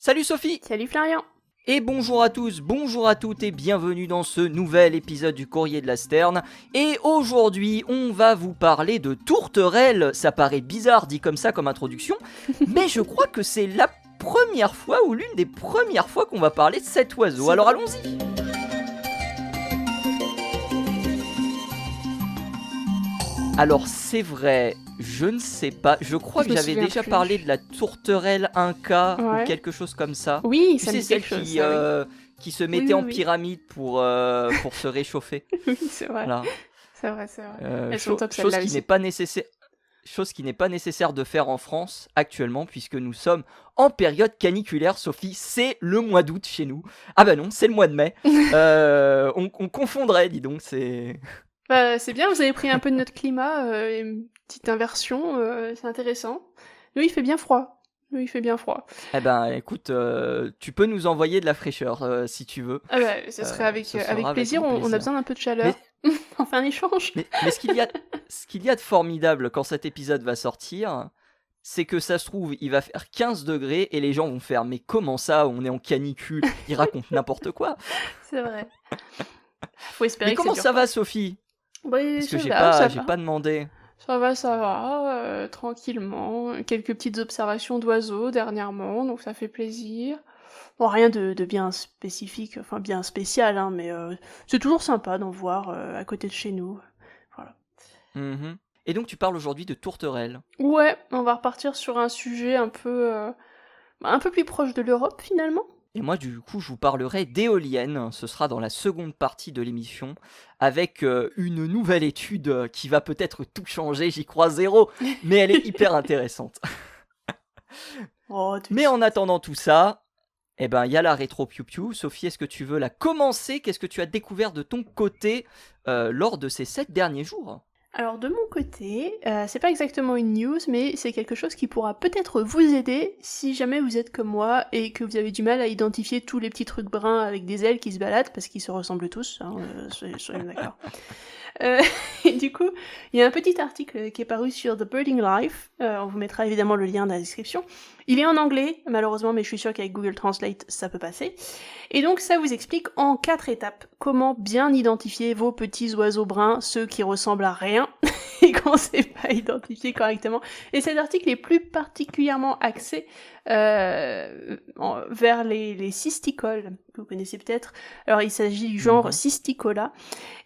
Salut Sophie. Salut Florian. Et bonjour à tous, bonjour à toutes et bienvenue dans ce nouvel épisode du Courrier de la Sterne. Et aujourd'hui, on va vous parler de tourterelles. Ça paraît bizarre dit comme ça comme introduction, mais je crois que c'est la première fois ou l'une des premières fois qu'on va parler de cet oiseau. Alors allons-y. Alors c'est vrai, je ne sais pas, je crois que j'avais déjà parlé de la tourterelle Inca ou quelque chose comme ça. Oui, tu ça sais, me dit quelque chose. Qui se mettait en pyramide pour se réchauffer. Oui, c'est vrai. Voilà. C'est vrai. Elles sont top, chose qui n'est pas nécessaire. Chose qui n'est pas nécessaire de faire en France actuellement, puisque nous sommes en période caniculaire, Sophie, c'est le mois d'août chez nous. Ah bah non, c'est le mois de mai. On confondrait, dis donc, c'est... Bah, c'est bien, vous avez pris un peu de notre climat, une petite inversion, c'est intéressant. Nous, il fait bien froid. Eh ben, écoute, tu peux nous envoyer de la fraîcheur si tu veux. Ah bah, ça serait avec plaisir, on a besoin d'un peu de chaleur. On fait un échange. Mais ce qu'il y a de formidable quand cet épisode va sortir, c'est que ça se trouve, il va faire 15 degrés et les gens vont faire « Mais comment ça, on est en canicule ?» Ils racontent n'importe quoi. C'est vrai. Faut espérer mais que comment ça va, Sophie? Parce que j'ai pas demandé. Ça va, tranquillement. Quelques petites observations d'oiseaux dernièrement, donc ça fait plaisir. Bon, rien de bien spécifique, enfin bien spécial, hein, mais c'est toujours sympa d'en voir à côté de chez nous. Voilà. Mm-hmm. Et donc tu parles aujourd'hui de tourterelles. Ouais, on va repartir sur un sujet un peu plus proche de l'Europe finalement. Et moi, du coup, je vous parlerai d'éoliennes. Ce sera dans la seconde partie de l'émission, avec une nouvelle étude qui va peut-être tout changer. J'y crois zéro, mais elle est hyper intéressante. Mais en attendant tout ça, eh ben, il y a la rétro piou piou. Sophie, est-ce que tu veux la commencer? Qu'est-ce que tu as découvert de ton côté lors de ces 7 derniers jours? Alors de mon côté, c'est pas exactement une news, mais c'est quelque chose qui pourra peut-être vous aider si jamais vous êtes comme moi et que vous avez du mal à identifier tous les petits trucs bruns avec des ailes qui se baladent, parce qu'ils se ressemblent tous, hein, soyons d'accord. Et du coup, il y a un petit article qui est paru sur The Birding Life, on vous mettra évidemment le lien dans la description. Il est en anglais, malheureusement, mais je suis sûre qu'avec Google Translate, ça peut passer. Et donc, ça vous explique en 4 étapes comment bien identifier vos petits oiseaux bruns, ceux qui ressemblent à rien, et qu'on sait pas identifier correctement. Et cet article est plus particulièrement axé vers les cisticoles, que vous connaissez peut-être. Alors, il s'agit du genre Cisticola,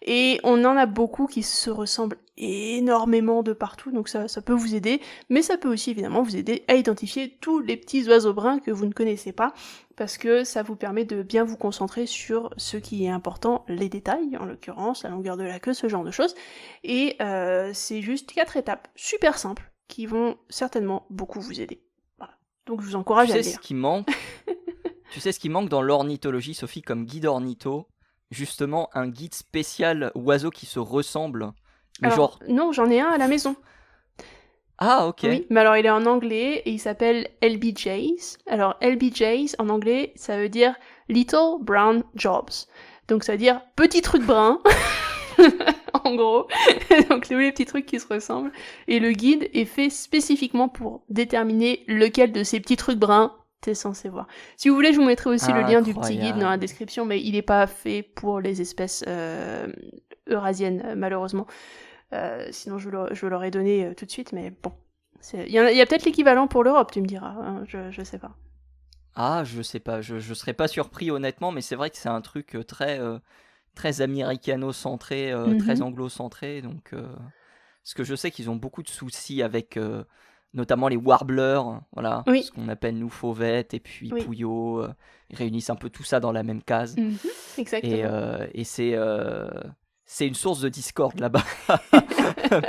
et on en a beaucoup qui se ressemblent énormément de partout, donc ça peut vous aider, mais ça peut aussi évidemment vous aider à identifier tous les petits oiseaux bruns que vous ne connaissez pas, parce que ça vous permet de bien vous concentrer sur ce qui est important, les détails, en l'occurrence, la longueur de la queue, ce genre de choses, et c'est juste 4 étapes super simples qui vont certainement beaucoup vous aider. Voilà. Donc je vous encourage à le lire. Tu sais ce qui manque dans l'ornithologie, Sophie, comme guide ornitho, justement un guide spécial oiseaux qui se ressemblent. Alors, non, j'en ai un à la maison. Ah, ok. Oui, mais alors il est en anglais et il s'appelle LBJs. Alors LBJs en anglais, ça veut dire Little Brown Jobs. Donc ça veut dire petit truc brun, en gros. Donc tous les petits trucs qui se ressemblent. Et le guide est fait spécifiquement pour déterminer lequel de ces petits trucs bruns t'es censé voir. Si vous voulez, je vous mettrai aussi le lien du petit guide dans la description, mais il n'est pas fait pour les espèces eurasiennes, malheureusement. Sinon je vous l'aurais donné tout de suite, mais bon. Il y a peut-être l'équivalent pour l'Europe, tu me diras. Hein, je sais pas. Ah, je sais pas. Je serais pas surpris, honnêtement, mais c'est vrai que c'est un truc très américano-centré, très anglo-centré. Donc, parce que je sais qu'ils ont beaucoup de soucis avec notamment les warblers, voilà, ce qu'on appelle nous fauvettes, et puis pouillots. Ils réunissent un peu tout ça dans la même case. Exactement. Et c'est une source de discorde là-bas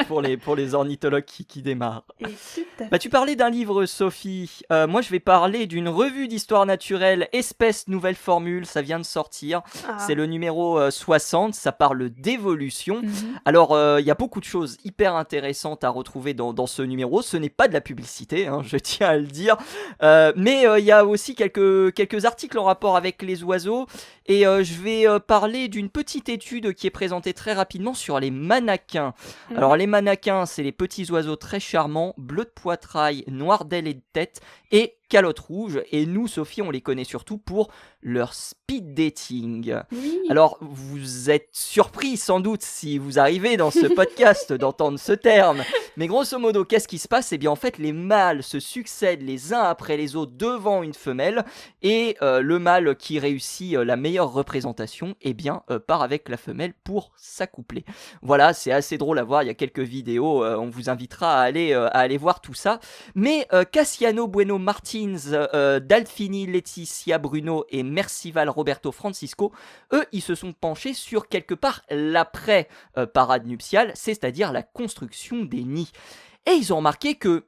pour les ornithologues qui démarrent. Tu parlais d'un livre, Sophie. Moi, je vais parler d'une revue d'histoire naturelle, Espèces Nouvelles Formules. Ça vient de sortir. C'est le numéro 60. Ça parle d'évolution. Alors, il y a beaucoup de choses hyper intéressantes à retrouver dans ce numéro. Ce n'est pas de la publicité, hein, je tiens à le dire. Mais il y a aussi quelques articles en rapport avec les oiseaux. Et je vais parler d'une petite étude qui est présentée très rapidement sur les mannequins. Alors les mannequins, c'est les petits oiseaux très charmants, bleus de poitrail, noirs d'ailes et de tête, et calotte rouge. Et nous, Sophie, on les connaît surtout pour leur speed dating. Oui. Alors, vous êtes surpris sans doute si vous arrivez dans ce podcast d'entendre ce terme. Mais grosso modo, qu'est-ce qui se passe ? Eh bien, en fait, les mâles se succèdent les uns après les autres devant une femelle. Et le mâle qui réussit la meilleure représentation, eh bien, part avec la femelle pour s'accoupler. Voilà, c'est assez drôle à voir. Il y a quelques vidéos. On vous invitera à aller voir tout ça. Mais Cassiano Bueno Martins, Dalfini Laetitia Bruno et Mercival Roberto Francisco, eux, ils se sont penchés sur quelque part l'après parade nuptiale, c'est-à-dire la construction des nids. Et ils ont remarqué que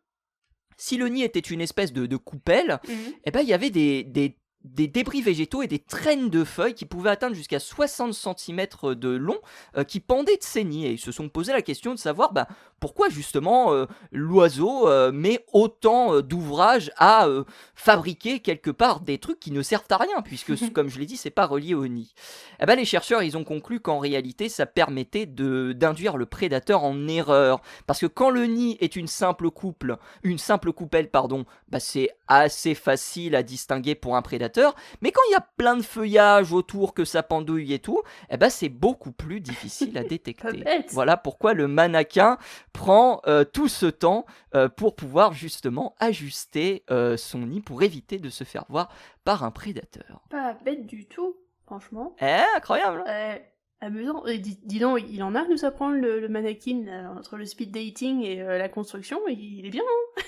si le nid était une espèce de coupelle, eh ben, il y avait des débris végétaux et des traînes de feuilles qui pouvaient atteindre jusqu'à 60 cm de long qui pendaient de ces nids. Et ils se sont posé la question de savoir pourquoi justement l'oiseau met autant d'ouvrages à fabriquer quelque part des trucs qui ne servent à rien, puisque comme je l'ai dit, c'est pas relié au nid. Eh ben, les chercheurs, ils ont conclu qu'en réalité, ça permettait d'induire le prédateur en erreur. Parce que quand le nid est une simple coupelle, c'est assez facile à distinguer pour un prédateur. Mais quand il y a plein de feuillage autour, que ça pendouille et tout, eh ben c'est beaucoup plus difficile à détecter. Voilà pourquoi le mannequin prend tout ce temps pour pouvoir justement ajuster son nid pour éviter de se faire voir par un prédateur. Pas bête du tout, franchement. Incroyable. Amusant. Et dis donc, il en a à nous apprendre le mannequin entre le speed dating et la construction, il est bien, hein.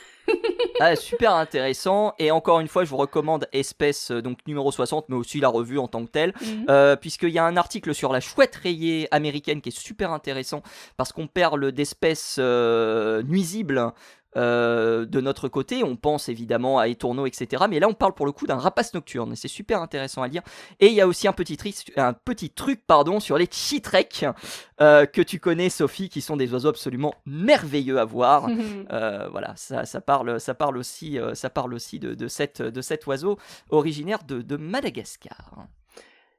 Super intéressant, et encore une fois je vous recommande Espèce, donc numéro 60, mais aussi la revue en tant que telle, puisqu'il y a un article sur la chouette rayée américaine qui est super intéressant, parce qu'on parle d'espèces nuisibles de notre côté. On pense évidemment à étourneaux, etc. Mais là on parle pour le coup d'un rapace nocturne, et c'est super intéressant à lire. Et il y a aussi un petit truc sur les chitreks que tu connais, Sophie, qui sont des oiseaux absolument merveilleux à voir. Voilà, ça parle aussi de cet oiseau originaire de Madagascar.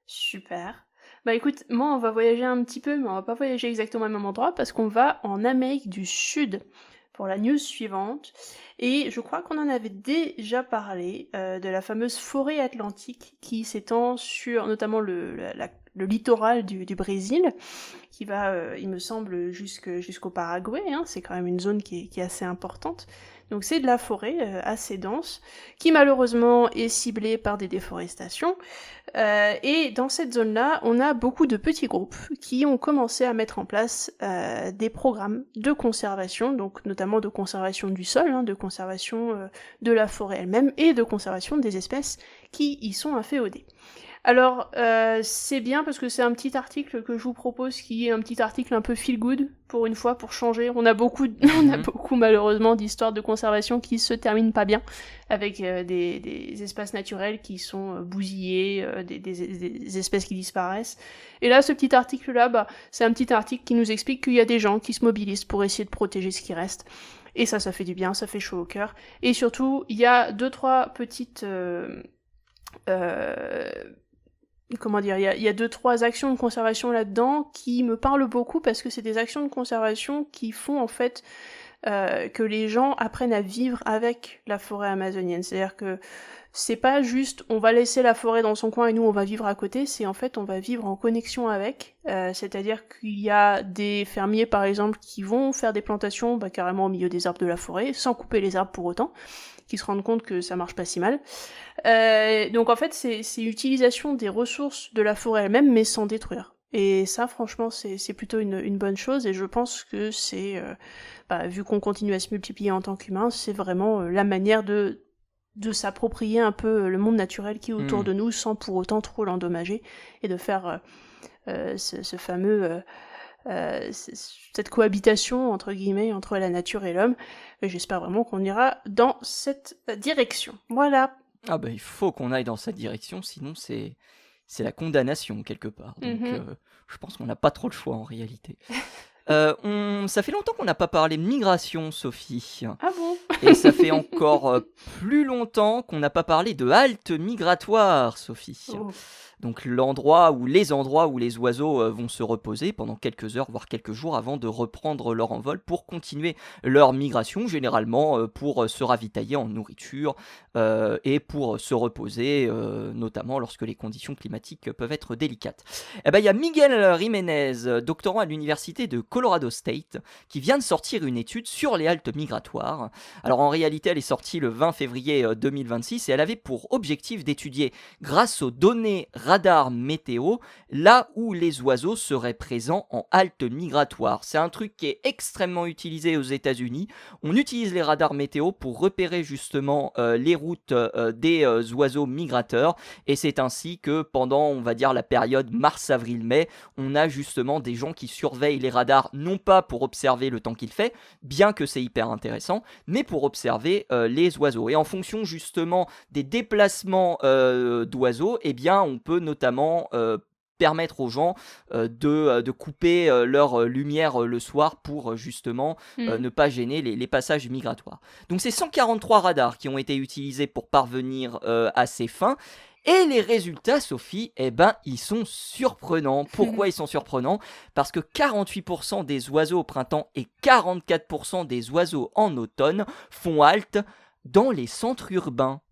Super. Bah écoute, moi on va voyager un petit peu, mais on va pas voyager exactement au même endroit, parce qu'on va en Amérique du Sud pour la news suivante. Et je crois qu'on en avait déjà parlé de la fameuse forêt atlantique qui s'étend sur notamment le littoral du Brésil, qui va, il me semble, jusqu'au Paraguay, hein. C'est quand même une zone qui est assez importante. Donc c'est de la forêt assez dense, qui malheureusement est ciblée par des déforestations. Et dans cette zone-là, on a beaucoup de petits groupes qui ont commencé à mettre en place des programmes de conservation, donc notamment de conservation du sol, hein, de conservation de la forêt elle-même, et de conservation des espèces qui y sont inféodées. Alors, c'est bien parce que c'est un petit article que je vous propose qui est un petit article un peu feel good, pour une fois, pour changer. On a beaucoup malheureusement d'histoires de conservation qui se terminent pas bien, avec des espaces naturels qui sont bousillés, des espèces qui disparaissent. Et là, ce petit article-là, c'est un petit article qui nous explique qu'il y a des gens qui se mobilisent pour essayer de protéger ce qui reste. Et ça fait du bien, ça fait chaud au cœur. Et surtout, il y a 2-3 petites... il y a 2-3 actions de conservation là-dedans qui me parlent beaucoup, parce que c'est des actions de conservation qui font en fait que les gens apprennent à vivre avec la forêt amazonienne. C'est-à-dire que c'est pas juste on va laisser la forêt dans son coin et nous on va vivre à côté, c'est en fait on va vivre en connexion avec, c'est-à-dire qu'il y a des fermiers par exemple qui vont faire des plantations carrément au milieu des arbres de la forêt, sans couper les arbres pour autant, qui se rendent compte que ça marche pas si mal. Donc en fait c'est l'utilisation des ressources de la forêt elle-même, mais sans détruire. Et ça franchement c'est plutôt une bonne chose, et je pense que c'est, vu qu'on continue à se multiplier en tant qu'humain, c'est vraiment la manière de s'approprier un peu le monde naturel qui est autour de nous, sans pour autant trop l'endommager, et de faire ce fameux... cette cohabitation entre guillemets entre la nature et l'homme. Et j'espère vraiment qu'on ira dans cette direction. Voilà. Il faut qu'on aille dans cette direction, sinon c'est la condamnation quelque part. Donc je pense qu'on n'a pas trop le choix en réalité. Ça fait longtemps qu'on n'a pas parlé de migration, Sophie. Ah bon? Et ça fait encore plus longtemps qu'on n'a pas parlé de halte migratoire, Sophie. Oh. Donc les endroits où les oiseaux vont se reposer pendant quelques heures, voire quelques jours avant de reprendre leur envol pour continuer leur migration, généralement pour se ravitailler en nourriture et pour se reposer, notamment lorsque les conditions climatiques peuvent être délicates. Eh ben, il y a Miguel Jiménez, doctorant à l'université de Colorado State, qui vient de sortir une étude sur les haltes migratoires. Alors en réalité, elle est sortie le 20 février 2026 et elle avait pour objectif d'étudier, grâce aux données radar météo, là où les oiseaux seraient présents en halte migratoire. C'est un truc qui est extrêmement utilisé aux États-Unis. On utilise les radars météo pour repérer justement les routes des oiseaux migrateurs, et c'est ainsi que pendant, on va dire, la période mars-avril-mai, on a justement des gens qui surveillent les radars, non pas pour observer le temps qu'il fait, bien que c'est hyper intéressant, mais pour observer les oiseaux. Et en fonction justement des déplacements d'oiseaux, eh bien on peut notamment permettre aux gens de couper leur lumière le soir pour justement ne pas gêner les passages migratoires. Donc c'est 143 radars qui ont été utilisés pour parvenir à ces fins. Et les résultats, Sophie, eh ben, ils sont surprenants. Pourquoi ils sont surprenants ? Parce que 48% des oiseaux au printemps et 44% des oiseaux en automne font halte dans les centres urbains.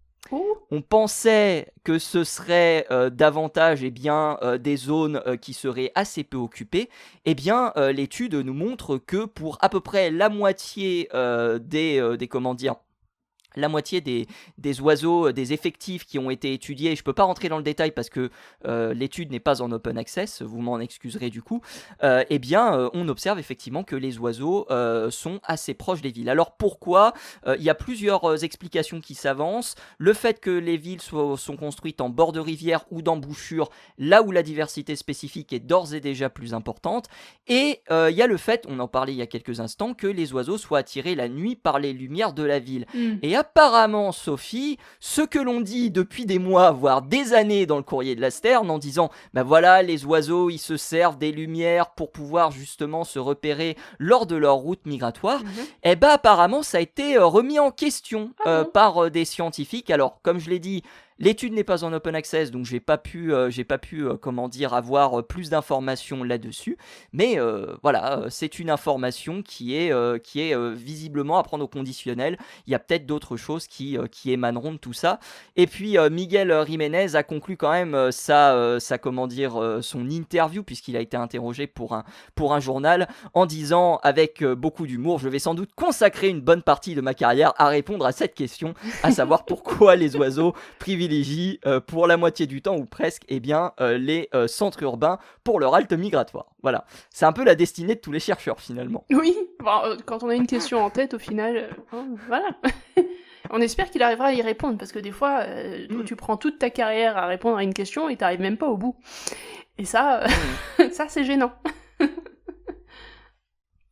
On pensait que ce serait davantage des zones qui seraient assez peu occupées. Eh bien, l'étude nous montre que pour à peu près la moitié la moitié des oiseaux, des effectifs qui ont été étudiés, je ne peux pas rentrer dans le détail parce que l'étude n'est pas en open access, vous m'en excuserez du coup, on observe effectivement que les oiseaux sont assez proches des villes. Alors pourquoi ? Il y a plusieurs explications qui s'avancent. Le fait que les villes sont construites en bord de rivière ou d'embouchure, là où la diversité spécifique est d'ores et déjà plus importante. Et il y a le fait, on en parlait il y a quelques instants, que les oiseaux soient attirés la nuit par les lumières de la ville. Et apparemment, Sophie, ce que l'on dit depuis des mois, voire des années dans le courrier de la Sterne, en disant « voilà, les oiseaux, ils se servent des lumières pour pouvoir justement se repérer lors de leur route migratoire », apparemment, ça a été remis en question par des scientifiques. Alors, comme je l'ai dit, l'étude n'est pas en open access, donc j'ai pas pu avoir plus d'informations là-dessus. Mais voilà, c'est une information qui est visiblement à prendre au conditionnel. Il y a peut-être d'autres choses qui émaneront de tout ça. Et puis Miguel Jiménez a conclu quand même son interview, puisqu'il a été interrogé pour un journal, en disant avec beaucoup d'humour: je vais sans doute consacrer une bonne partie de ma carrière à répondre à cette question, à savoir pourquoi les oiseaux privilégient pour la moitié du temps ou presque les centres urbains pour leur halte migratoire. Voilà, c'est un peu la destinée de tous les chercheurs finalement. Oui, quand on a une question en tête au final, voilà. On espère qu'il arrivera à y répondre, parce que des fois, tu prends toute ta carrière à répondre à une question et t'arrives même pas au bout. Et ça, ça c'est gênant.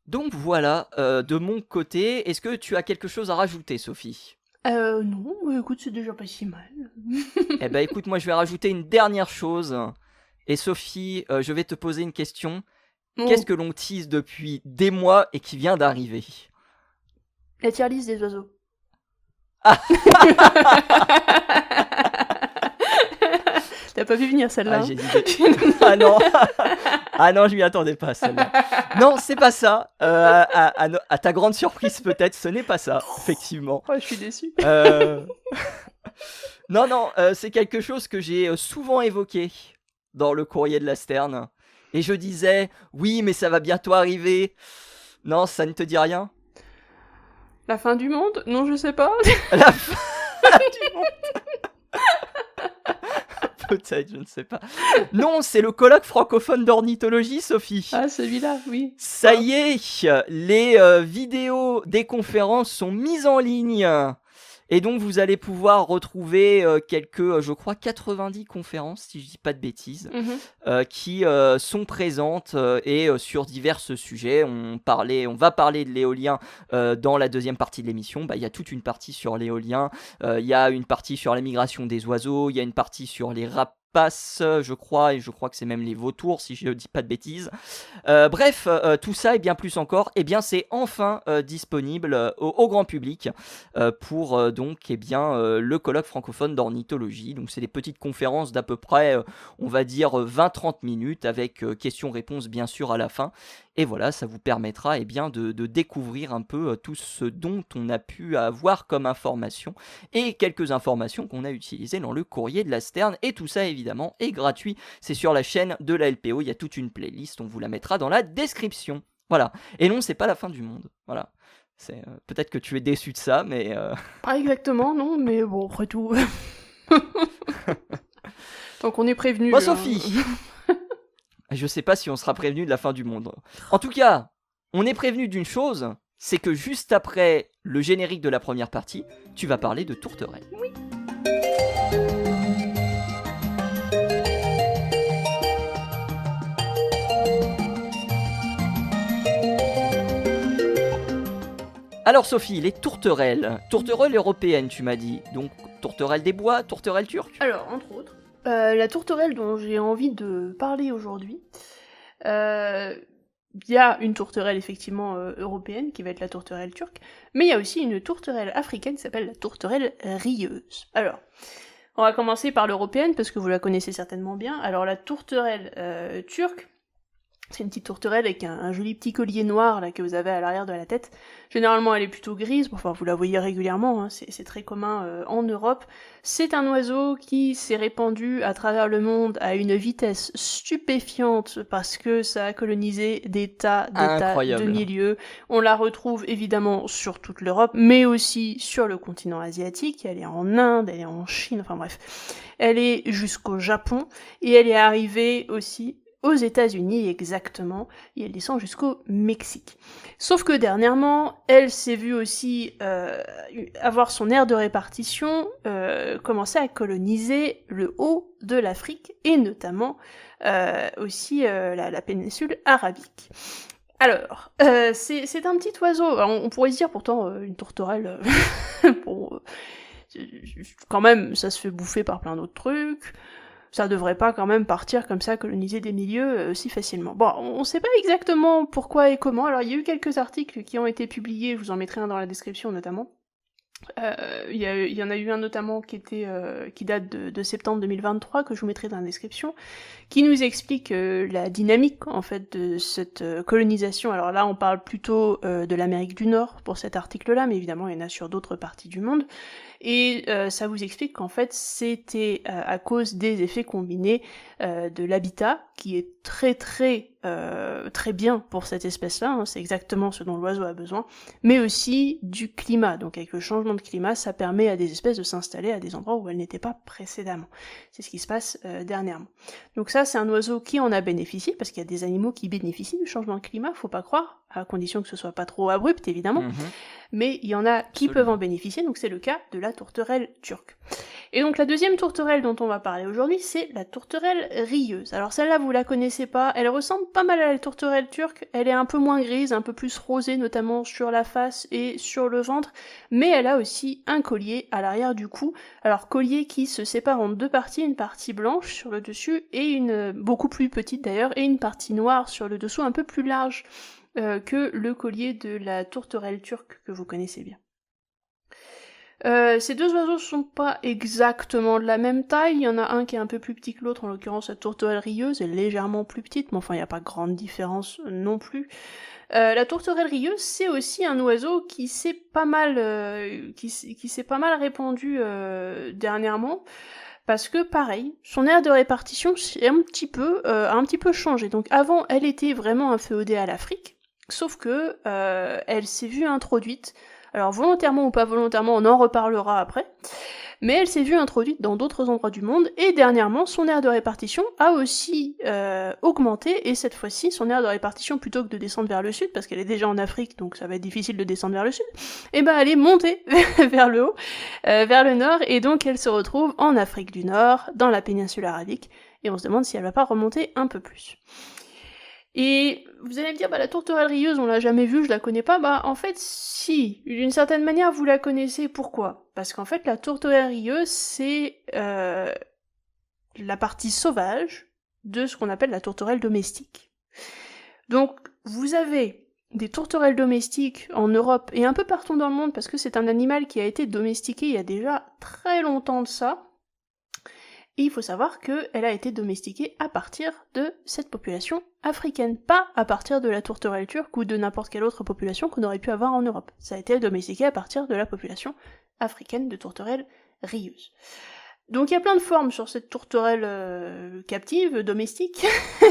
Donc voilà, de mon côté, est-ce que tu as quelque chose à rajouter, Sophie ? Non, écoute, c'est déjà pas si mal. Eh ben écoute, moi je vais rajouter une dernière chose. Et Sophie, je vais te poser une question. Qu'est-ce que l'on tease depuis des mois et qui vient d'arriver ? La tier list des oiseaux. Ah T'as pas vu venir celle-là. J'ai dit ah non, je m'y attendais pas celle-là. Non, c'est pas ça. À ta grande surprise peut-être, ce n'est pas ça, effectivement. Oh, je suis déçue. Non, c'est quelque chose que j'ai souvent évoqué dans le courrier de la Sterne. Et je disais, oui, mais ça va bientôt arriver. Non, ça ne te dit rien ? La fin du monde ? Non, je sais pas. La fin du monde. Peut-être, je ne sais pas. Non, c'est le colloque francophone d'ornithologie, Sophie. Ah, celui-là, oui. Ça y est, les vidéos des conférences sont mises en ligne. Et donc, vous allez pouvoir retrouver je crois, 90 conférences, si je ne dis pas de bêtises, qui sont présentes et sur divers sujets. On va parler de l'éolien dans la deuxième partie de l'émission. Il y a toute une partie sur l'éolien. Il y a une partie sur la migration des oiseaux. Il y a une partie sur les passe, je crois, et je crois que c'est même les vautours, si je ne dis pas de bêtises. Bref, tout ça et bien plus encore, c'est enfin disponible au grand public pour donc le colloque francophone d'ornithologie. Donc c'est des petites conférences d'à peu près, on va dire 20-30 minutes avec questions-réponses bien sûr à la fin. Et voilà, ça vous permettra de découvrir un peu tout ce dont on a pu avoir comme information et quelques informations qu'on a utilisées dans le courrier de la Sterne. Et tout ça évidemment est gratuit, c'est sur la chaîne de la LPO, il y a toute une playlist, on vous la mettra dans la description. Voilà, et non, c'est pas la fin du monde, voilà. Peut-être que tu es déçu de ça, mais... Pas exactement, non, mais bon, après tout... Donc on est prévenu. Moi, Sophie Je sais pas si on sera prévenu de la fin du monde. En tout cas, on est prévenu d'une chose, c'est que juste après le générique de la première partie, tu vas parler de tourterelles. Oui. Alors Sophie, les tourterelles européennes tu m'as dit, donc tourterelles des bois, tourterelles turques? Alors, entre autres, la tourterelle dont j'ai envie de parler aujourd'hui, il y a une tourterelle effectivement européenne qui va être la tourterelle turque, mais il y a aussi une tourterelle africaine qui s'appelle la tourterelle rieuse. Alors, on va commencer par l'européenne parce que vous la connaissez certainement bien. Alors la tourterelle turque, c'est une petite tourterelle avec un joli petit collier noir là que vous avez à l'arrière de la tête. Généralement elle est plutôt grise, enfin vous la voyez régulièrement, hein, c'est très commun en Europe. C'est un oiseau qui s'est répandu à travers le monde à une vitesse stupéfiante parce que ça a colonisé des tas de milieux. On la retrouve évidemment sur toute l'Europe, mais aussi sur le continent asiatique. Elle est en Inde, elle est en Chine, enfin bref. Elle est jusqu'au Japon et elle est arrivée aussi aux États-Unis exactement, et elle descend jusqu'au Mexique. Sauf que dernièrement, elle s'est vue aussi avoir son aire de répartition, commencer à coloniser le haut de l'Afrique, et notamment aussi la péninsule arabique. Alors, c'est un petit oiseau, alors, on pourrait se dire pourtant une tourterelle, bon, quand même, ça se fait bouffer par plein d'autres trucs, ça devrait pas quand même partir comme ça, coloniser des milieux si facilement. Bon, on sait pas exactement pourquoi et comment, alors il y a eu quelques articles qui ont été publiés, je vous en mettrai un dans la description notamment. Il y en a eu un notamment qui date de septembre 2023, que je vous mettrai dans la description, qui nous explique la dynamique en fait de cette colonisation. Alors là on parle plutôt de l'Amérique du Nord pour cet article-là, mais évidemment il y en a sur d'autres parties du monde. Et ça vous explique qu'en fait c'était à cause des effets combinés de l'habitat, qui est très bien pour cette espèce-là, hein, c'est exactement ce dont l'oiseau a besoin, mais aussi du climat. Donc avec le changement de climat, ça permet à des espèces de s'installer à des endroits où elles n'étaient pas précédemment. C'est ce qui se passe dernièrement. Donc ça, c'est un oiseau qui en a bénéficié, parce qu'il y a des animaux qui bénéficient du changement de climat, faut pas croire, à condition que ce soit pas trop abrupt évidemment. Mais il y en a qui peuvent en bénéficier, donc c'est le cas de la tourterelle turque. Et donc la deuxième tourterelle dont on va parler aujourd'hui, c'est la tourterelle rieuse. Alors celle-là, vous la connaissez pas, elle ressemble pas mal à la tourterelle turque, elle est un peu moins grise, un peu plus rosée, notamment sur la face et sur le ventre, mais elle a aussi un collier à l'arrière du cou. Alors collier qui se sépare en deux parties, une partie blanche sur le dessus, et une beaucoup plus petite d'ailleurs, et une partie noire sur le dessous, un peu plus large que le collier de la tourterelle turque que vous connaissez bien. Ces deux oiseaux sont pas exactement de la même taille, il y en a un qui est un peu plus petit que l'autre, en l'occurrence la tourterelle rieuse est légèrement plus petite, mais enfin il n'y a pas grande différence non plus. La tourterelle rieuse, c'est aussi un oiseau qui s'est pas mal répandu dernièrement, parce que pareil, son aire de répartition a un petit peu changé. Donc avant, elle était vraiment inféodée à l'Afrique, sauf que elle s'est vue introduite, alors volontairement ou pas volontairement, on en reparlera après, mais elle s'est vue introduite dans d'autres endroits du monde, et dernièrement, son aire de répartition a aussi augmenté, et cette fois-ci, son aire de répartition, plutôt que de descendre vers le sud, parce qu'elle est déjà en Afrique, donc ça va être difficile de descendre vers le sud, et ben elle est montée vers le haut, vers le nord, et donc elle se retrouve en Afrique du Nord, dans la péninsule arabique, et on se demande si elle va pas remonter un peu plus. Et vous allez me dire, la tourterelle rieuse, on l'a jamais vue, je la connais pas. En fait, si, d'une certaine manière, vous la connaissez. Pourquoi ? Parce qu'en fait, la tourterelle rieuse, c'est la partie sauvage de ce qu'on appelle la tourterelle domestique. Donc, vous avez des tourterelles domestiques en Europe et un peu partout dans le monde, parce que c'est un animal qui a été domestiqué il y a déjà très longtemps de ça. Et il faut savoir qu'elle a été domestiquée à partir de cette population africaine, pas à partir de la tourterelle turque ou de n'importe quelle autre population qu'on aurait pu avoir en Europe. Ça a été domestiqué à partir de la population africaine de tourterelles rieuses. Donc il y a plein de formes sur cette tourterelle captive, domestique.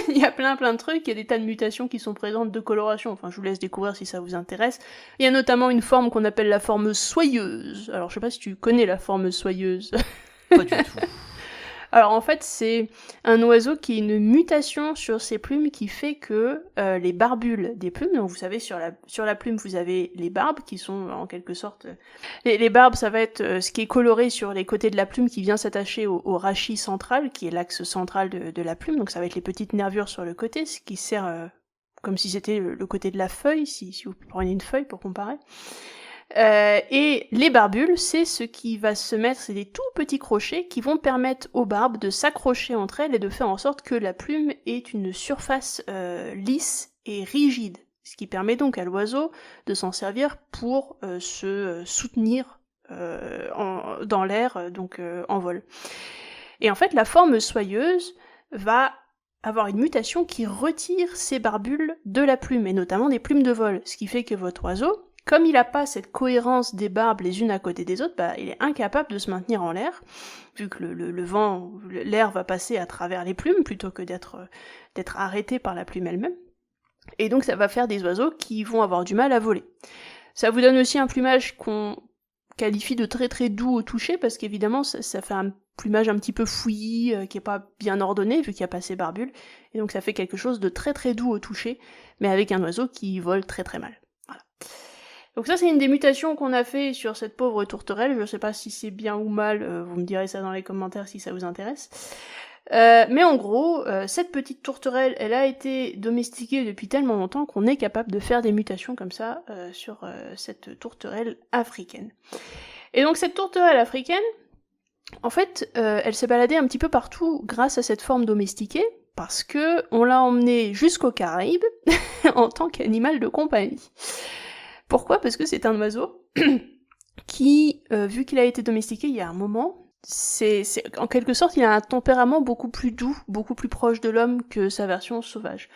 Il y a plein de trucs, il y a des tas de mutations qui sont présentes, de coloration, enfin je vous laisse découvrir si ça vous intéresse. Il y a notamment une forme qu'on appelle la forme soyeuse. Alors je sais pas si tu connais la forme soyeuse. Pas du tout. Alors en fait, c'est un oiseau qui a une mutation sur ses plumes qui fait que les barbules des plumes, donc vous savez sur la plume vous avez les barbes qui sont en quelque sorte... Les barbes ça va être ce qui est coloré sur les côtés de la plume qui vient s'attacher au rachis central, qui est l'axe central de la plume, donc ça va être les petites nervures sur le côté, ce qui sert comme si c'était le côté de la feuille, si vous prenez une feuille pour comparer. Et les barbules, c'est ce qui va se mettre, c'est des tout petits crochets qui vont permettre aux barbes de s'accrocher entre elles et de faire en sorte que la plume ait une surface lisse et rigide, ce qui permet donc à l'oiseau de s'en servir pour se soutenir dans l'air, donc en vol. Et en fait, la forme soyeuse va avoir une mutation qui retire ces barbules de la plume, et notamment des plumes de vol, ce qui fait que votre oiseau, comme il n'a pas cette cohérence des barbes les unes à côté des autres, il est incapable de se maintenir en l'air, vu que le vent, l'air va passer à travers les plumes plutôt que d'être arrêté par la plume elle-même. Et donc ça va faire des oiseaux qui vont avoir du mal à voler. Ça vous donne aussi un plumage qu'on qualifie de très très doux au toucher, parce qu'évidemment ça fait un plumage un petit peu fouillis, qui est pas bien ordonné, vu qu'il n'y a pas ces barbules, et donc ça fait quelque chose de très très doux au toucher, mais avec un oiseau qui vole très très mal. Voilà. Donc ça c'est une des mutations qu'on a fait sur cette pauvre tourterelle, je sais pas si c'est bien ou mal, vous me direz ça dans les commentaires si ça vous intéresse. Mais en gros, cette petite tourterelle, elle a été domestiquée depuis tellement longtemps qu'on est capable de faire des mutations comme ça sur cette tourterelle africaine. Et donc cette tourterelle africaine, en fait, elle s'est baladée un petit peu partout grâce à cette forme domestiquée, parce que on l'a emmenée jusqu'aux Caraïbes en tant qu'animal de compagnie. Pourquoi ? Parce que c'est un oiseau qui, vu qu'il a été domestiqué il y a un moment, c'est en quelque sorte, il a un tempérament beaucoup plus doux, beaucoup plus proche de l'homme que sa version sauvage.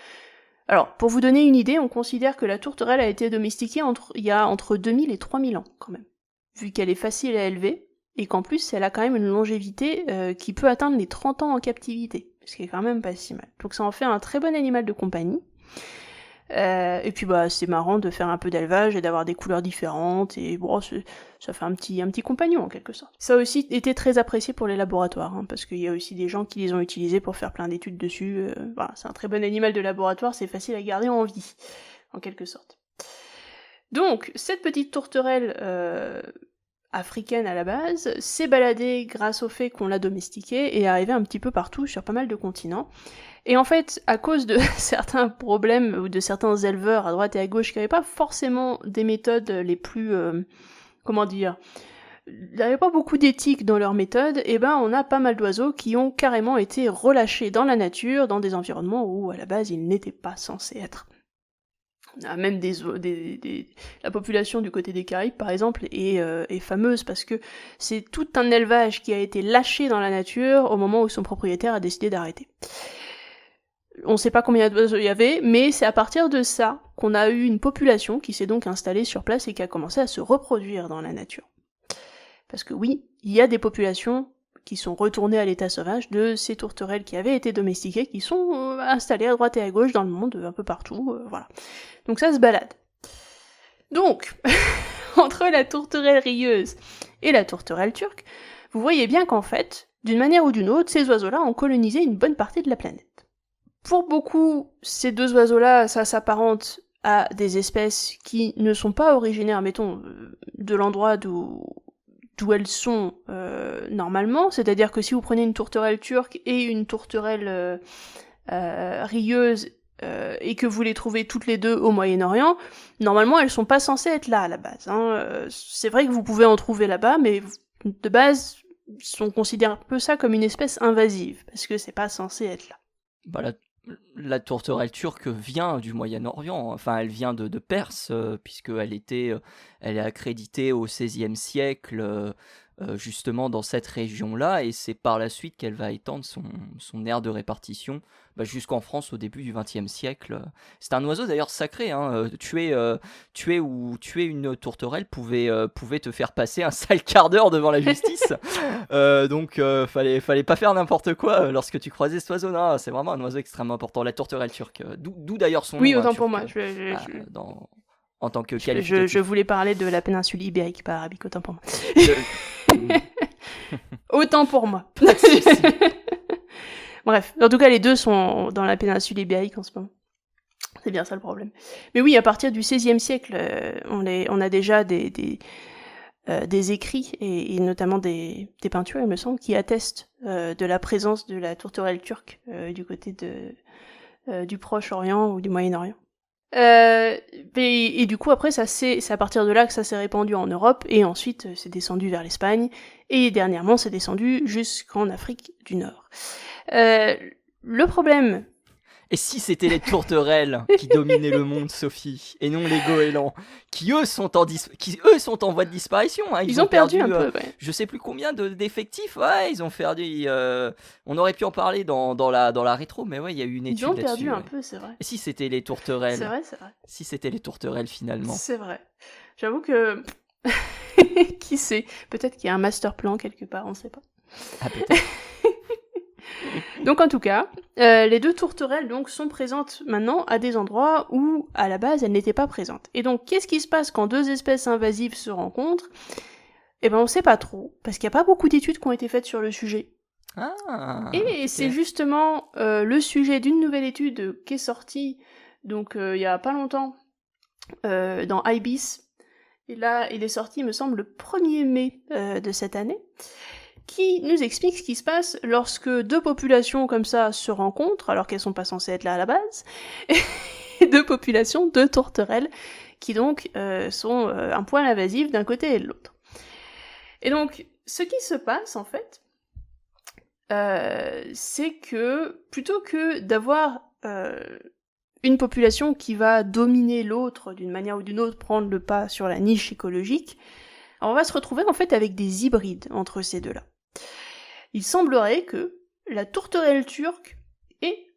Alors, pour vous donner une idée, on considère que la tourterelle a été domestiquée il y a entre 2000 et 3000 ans, quand même. Vu qu'elle est facile à élever, et qu'en plus, elle a quand même une longévité qui peut atteindre les 30 ans en captivité, ce qui est quand même pas si mal. Donc ça en fait un très bon animal de compagnie. Et puis c'est marrant de faire un peu d'élevage et d'avoir des couleurs différentes, et bon, ça fait un petit compagnon en quelque sorte. Ça a aussi été très apprécié pour les laboratoires, parce qu'il y a aussi des gens qui les ont utilisés pour faire plein d'études dessus. Voilà, c'est un très bon animal de laboratoire, c'est facile à garder en vie, en quelque sorte. Donc, cette petite tourterelle africaine à la base s'est baladée grâce au fait qu'on l'a domestiquée et est arrivée un petit peu partout sur pas mal de continents. Et en fait, à cause de certains problèmes ou de certains éleveurs à droite et à gauche qui n'avaient pas forcément des méthodes les plus... il n'y avait pas beaucoup d'éthique dans leurs méthodes, et on a pas mal d'oiseaux qui ont carrément été relâchés dans la nature, dans des environnements où à la base ils n'étaient pas censés être. On a même la population du côté des Caraïbes, par exemple, est fameuse parce que c'est tout un élevage qui a été lâché dans la nature au moment où son propriétaire a décidé d'arrêter. On ne sait pas combien d'oiseaux il y avait, mais c'est à partir de ça qu'on a eu une population qui s'est donc installée sur place et qui a commencé à se reproduire dans la nature. Parce que oui, il y a des populations qui sont retournées à l'état sauvage de ces tourterelles qui avaient été domestiquées, qui sont installées à droite et à gauche dans le monde, un peu partout, voilà. Donc ça se balade. Donc, entre la tourterelle rieuse et la tourterelle turque, vous voyez bien qu'en fait, d'une manière ou d'une autre, ces oiseaux-là ont colonisé une bonne partie de la planète. Pour beaucoup, ces deux oiseaux-là, ça s'apparente à des espèces qui ne sont pas originaires, mettons, de l'endroit d'où elles sont normalement, c'est-à-dire que si vous prenez une tourterelle turque et une tourterelle rieuse et que vous les trouvez toutes les deux au Moyen-Orient, normalement elles sont pas censées être là à la base. C'est vrai que vous pouvez en trouver là-bas, mais de base, on considère un peu ça comme une espèce invasive, parce que c'est pas censé être là. Bah, la tourterelle turque vient du Moyen-Orient, enfin elle vient de Perse, puisqu'elle elle est accréditée au XVIe siècle, justement dans cette région-là, et c'est par la suite qu'elle va étendre son aire de répartition jusqu'en France au début du XXe siècle. C'est un oiseau d'ailleurs sacré, hein. Tuer une tourterelle pouvait te faire passer un sale quart d'heure devant la justice. Donc fallait pas faire n'importe quoi lorsque tu croisais cet oiseau. Non, c'est vraiment un oiseau extrêmement important, la tourterelle turque. D'où d'ailleurs son nom. Oui, autant turc, pour moi. En tant que je voulais parler de la péninsule ibérique, pas arabique, autant pour moi. Autant pour moi. Bref, en tout cas, les deux sont dans la péninsule ibérique en ce moment. C'est bien ça le problème. Mais oui, à partir du XVIe siècle, on a déjà des écrits et notamment des peintures, il me semble, qui attestent de la présence de la tourterelle turque du côté du Proche-Orient ou du Moyen-Orient. Et du coup, après, c'est à partir de là que ça s'est répandu en Europe, et ensuite c'est descendu vers l'Espagne, et dernièrement c'est descendu jusqu'en Afrique du Nord. Le problème... Et si c'était les tourterelles qui dominaient le monde, Sophie, et non les goélands, qui eux sont en voie de disparition, hein. Ils ont perdu un peu, ouais. Je sais plus combien d'effectifs, ouais, ils ont perdu. On aurait pu en parler dans la rétro, mais ouais, il y a eu une étude là-dessus. Ils ont perdu un ouais. peu, c'est vrai. Et si c'était les tourterelles? C'est vrai. Si c'était les tourterelles finalement. C'est vrai. J'avoue que qui sait, peut-être qu'il y a un master plan quelque part, on ne sait pas. Ah peut-être. Donc en tout cas, les deux tourterelles donc sont présentes maintenant à des endroits où à la base elles n'étaient pas présentes. Et donc qu'est-ce qui se passe quand deux espèces invasives se rencontrent ? Eh ben on sait pas trop, parce qu'il n'y a pas beaucoup d'études qui ont été faites sur le sujet. Et okay. C'est justement le sujet d'une nouvelle étude qui est sortie donc il y a pas longtemps dans IBIS. Et là il est sorti il me semble le 1er mai de cette année, qui nous explique ce qui se passe lorsque deux populations comme ça se rencontrent, alors qu'elles sont pas censées être là à la base, et deux populations de tourterelles, qui donc sont un poil invasives d'un côté et de l'autre. Et donc, ce qui se passe, en fait, c'est que, plutôt que d'avoir une population qui va dominer l'autre d'une manière ou d'une autre, prendre le pas sur la niche écologique, on va se retrouver en fait avec des hybrides entre ces deux-là. Il semblerait que la tourterelle turque et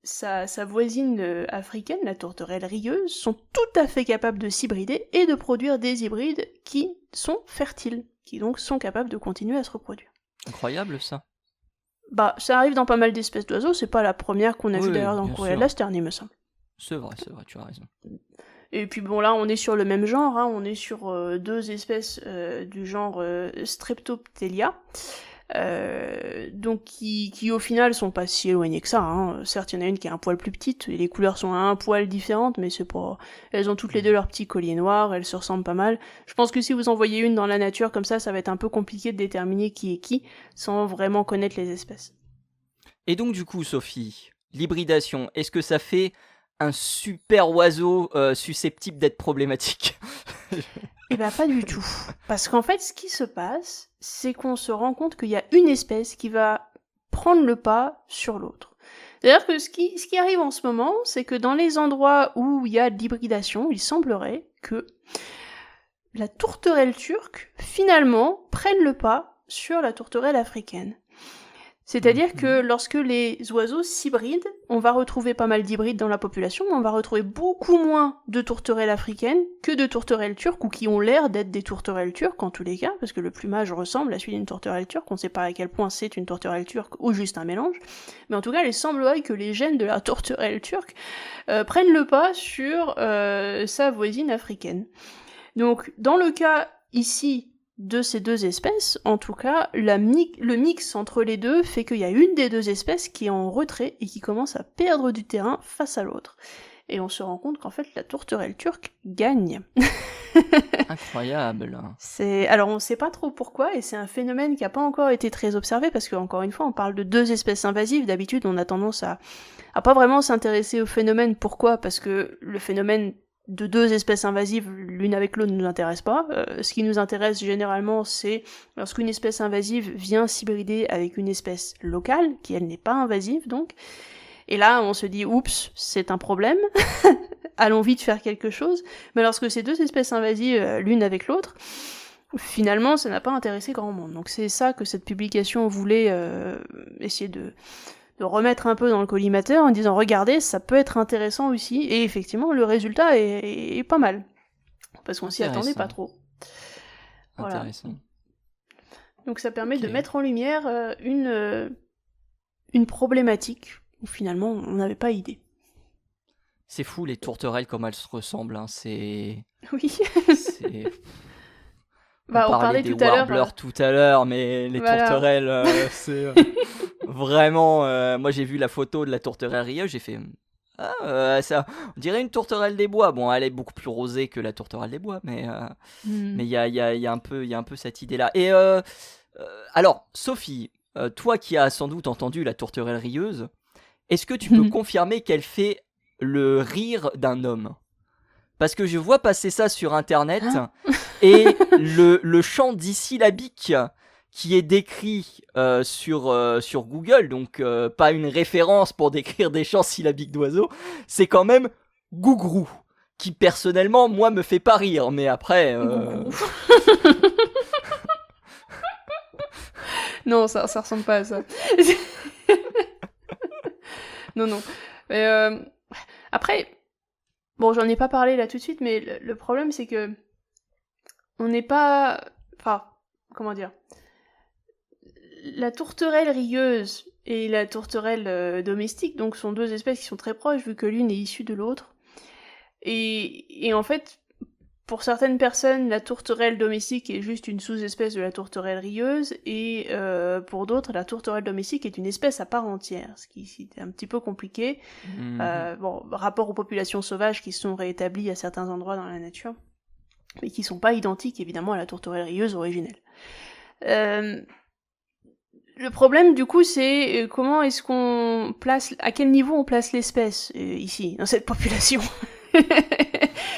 sa voisine africaine, la tourterelle rieuse, sont tout à fait capables de s'hybrider et de produire des hybrides qui sont fertiles, qui donc sont capables de continuer à se reproduire. Incroyable ça. Bah, ça arrive dans pas mal d'espèces d'oiseaux, c'est pas la première qu'on a vue d'ailleurs dans le courrier de la Sterne, il me semble. C'est vrai, tu as raison. Et puis bon, là, on est sur le même genre, hein, on est sur deux espèces du genre Streptoptelia, donc qui au final sont pas si éloignées que ça, hein. Certes, il y en a une qui est un poil plus petite, et les couleurs sont un poil différentes, mais c'est pas... Elles ont toutes les deux leur petit collier noir, elles se ressemblent pas mal. Je pense que si vous en voyez une dans la nature comme ça va être un peu compliqué de déterminer qui est qui, sans vraiment connaître les espèces. Et donc du coup, Sophie, l'hybridation, est-ce que ça fait un super oiseau susceptible d'être problématique? Eh ben pas du tout. Parce qu'en fait, ce qui se passe, c'est qu'on se rend compte qu'il y a une espèce qui va prendre le pas sur l'autre. C'est-à-dire que ce qui arrive en ce moment, c'est que dans les endroits où il y a de l'hybridation, il semblerait que la tourterelle turque, finalement, prenne le pas sur la tourterelle africaine. C'est-à-dire que lorsque les oiseaux s'hybrident, on va retrouver pas mal d'hybrides dans la population, mais on va retrouver beaucoup moins de tourterelles africaines que de tourterelles turques, ou qui ont l'air d'être des tourterelles turques en tous les cas, parce que le plumage ressemble à celui d'une tourterelle turque, on ne sait pas à quel point c'est une tourterelle turque ou juste un mélange, mais en tout cas il semblerait que les gènes de la tourterelle turque prennent le pas sur sa voisine africaine. Donc dans le cas ici de ces deux espèces, en tout cas, le mix entre les deux fait qu'il y a une des deux espèces qui est en retrait et qui commence à perdre du terrain face à l'autre. Et on se rend compte qu'en fait, la tourterelle turque gagne. Incroyable. Alors on sait pas trop pourquoi, et c'est un phénomène qui a pas encore été très observé, parce qu'encore une fois, on parle de deux espèces invasives. D'habitude, on a tendance à pas vraiment s'intéresser au phénomène. Pourquoi ? Parce que le phénomène de deux espèces invasives l'une avec l'autre ne nous intéresse pas. Ce qui nous intéresse généralement, c'est lorsqu'une espèce invasive vient s'hybrider avec une espèce locale, qui elle n'est pas invasive donc. Et là, on se dit, oups, c'est un problème, allons vite faire quelque chose. Mais lorsque ces deux espèces invasives, l'une avec l'autre, finalement, ça n'a pas intéressé grand monde. Donc c'est ça que cette publication voulait essayer de remettre un peu dans le collimateur en disant regardez, ça peut être intéressant aussi, et effectivement le résultat est pas mal, parce qu'on s'y attendait pas trop. Voilà. Intéressant. Donc ça permet de mettre en lumière une problématique où finalement on n'avait pas idée. C'est fou les tourterelles comme elles se ressemblent, hein. C'est... Oui. C'est... On parlait tout des warblers tout à l'heure, mais les tourterelles, c'est vraiment... moi, j'ai vu la photo de la tourterelle rieuse, j'ai fait... ça, on dirait une tourterelle des bois. Bon, elle est beaucoup plus rosée que la tourterelle des bois, mais il y a un peu cette idée-là. Et alors, Sophie, toi qui as sans doute entendu la tourterelle rieuse, est-ce que tu peux confirmer qu'elle fait le rire d'un homme ? Parce que je vois passer ça sur Internet, et le chant dissyllabique qui est décrit sur Google, donc pas une référence pour décrire des chants syllabiques d'oiseaux, c'est quand même gougrou, qui personnellement, moi, me fait pas rire, mais après... Non, ça ressemble pas à ça. Non. Mais après... Bon, j'en ai pas parlé là tout de suite, mais le problème c'est que on n'est pas... Enfin, comment dire ? La tourterelle rieuse et la tourterelle domestique, donc, sont deux espèces qui sont très proches, vu que l'une est issue de l'autre. Et en fait, pour certaines personnes, la tourterelle domestique est juste une sous-espèce de la tourterelle rieuse, et pour d'autres, la tourterelle domestique est une espèce à part entière, ce qui est un petit peu compliqué. Rapport aux populations sauvages qui sont réétablies à certains endroits dans la nature, mais qui sont pas identiques évidemment à la tourterelle rieuse originelle. Le problème du coup, c'est comment est-ce qu'on place, à quel niveau on place l'espèce ici, dans cette population.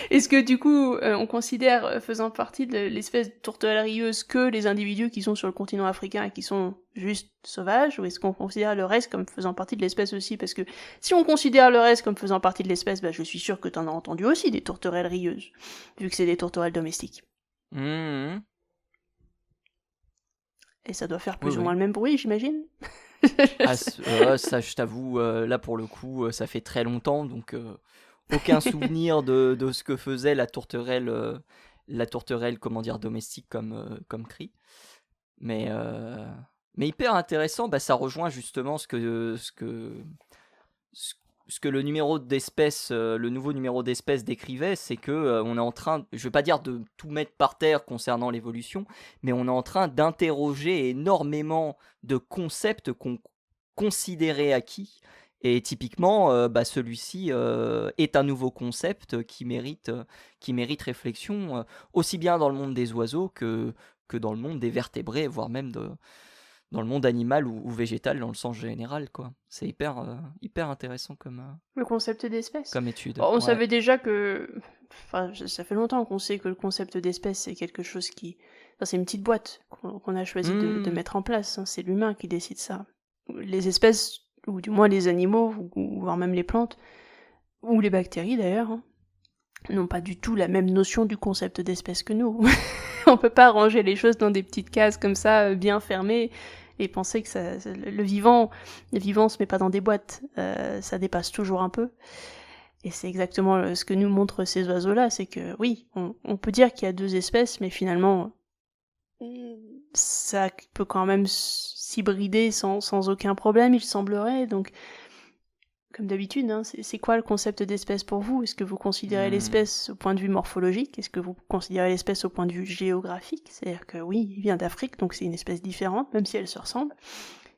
Est-ce que du coup, on considère faisant partie de l'espèce de tourterelle rieuse que les individus qui sont sur le continent africain et qui sont juste sauvages, ou est-ce qu'on considère le reste comme faisant partie de l'espèce aussi ? Parce que si on considère le reste comme faisant partie de l'espèce, je suis sûr que t'en as entendu aussi des tourterelles rieuses, vu que c'est des tourterelles domestiques. Et ça doit faire plus ou moins le même bruit, j'imagine. Ça, je t'avoue, là pour le coup, ça fait très longtemps, donc... aucun souvenir de ce que faisait la tourterelle, comment dire, domestique comme cri. Mais hyper intéressant, ça rejoint justement ce que le numéro d'espèce, le nouveau numéro d'espèce décrivait, c'est que on est en train, je vais pas dire de tout mettre par terre concernant l'évolution, mais on est en train d'interroger énormément de concepts qu'on considérait acquis. Et typiquement, celui-ci est un nouveau concept qui mérite réflexion, aussi bien dans le monde des oiseaux que dans le monde des vertébrés, voire même dans le monde animal ou végétal dans le sens général, quoi. C'est hyper intéressant le concept d'espèce. Comme étude. On savait déjà que... Enfin, ça fait longtemps qu'on sait que le concept d'espèce, c'est quelque chose qui... Enfin, c'est une petite boîte qu'on a choisi de mettre en place. Hein. C'est l'humain qui décide ça. Les espèces... ou du moins les animaux, ou voire même les plantes, ou les bactéries d'ailleurs, n'ont pas du tout la même notion du concept d'espèce que nous. On peut pas ranger les choses dans des petites cases comme ça, bien fermées, et penser que le vivant se met pas dans des boîtes. Ça dépasse toujours un peu. Et c'est exactement ce que nous montrent ces oiseaux-là, c'est que oui, on peut dire qu'il y a deux espèces, mais finalement, ça peut quand même s'hybrider sans aucun problème, il semblerait. Donc, comme d'habitude, c'est quoi le concept d'espèce pour vous ? Est-ce que vous considérez l'espèce au point de vue morphologique ? Est-ce que vous considérez l'espèce au point de vue géographique ? C'est-à-dire que oui, il vient d'Afrique, donc c'est une espèce différente, même si elle se ressemble.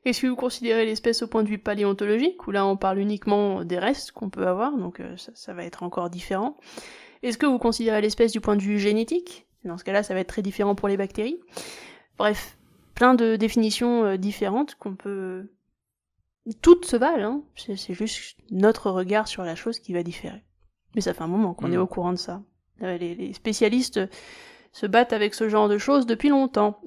Est-ce que vous considérez l'espèce au point de vue paléontologique, où là on parle uniquement des restes qu'on peut avoir, donc ça va être encore différent. Est-ce que vous considérez l'espèce du point de vue génétique ? Dans ce cas-là, ça va être très différent pour les bactéries. Bref, plein de définitions différentes qu'on peut... Toutes se valent, c'est juste notre regard sur la chose qui va différer. Mais ça fait un moment qu'on est au courant de ça. Les spécialistes se battent avec ce genre de choses depuis longtemps.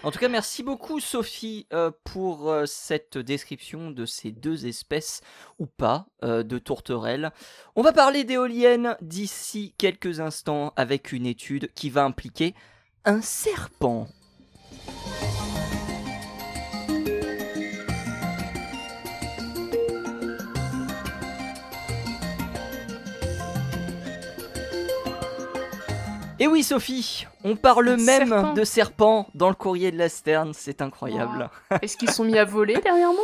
En tout cas, merci beaucoup Sophie pour cette description de ces deux espèces, ou pas, de tourterelles. On va parler d'éoliennes d'ici quelques instants avec une étude qui va impliquer un serpent. Et oui Sophie, on parle même de serpents dans le courrier de la Stern, c'est incroyable. Wow. Est-ce qu'ils sont mis à voler dernièrement?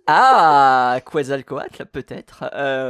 Ah, Quetzalcoatl peut-être.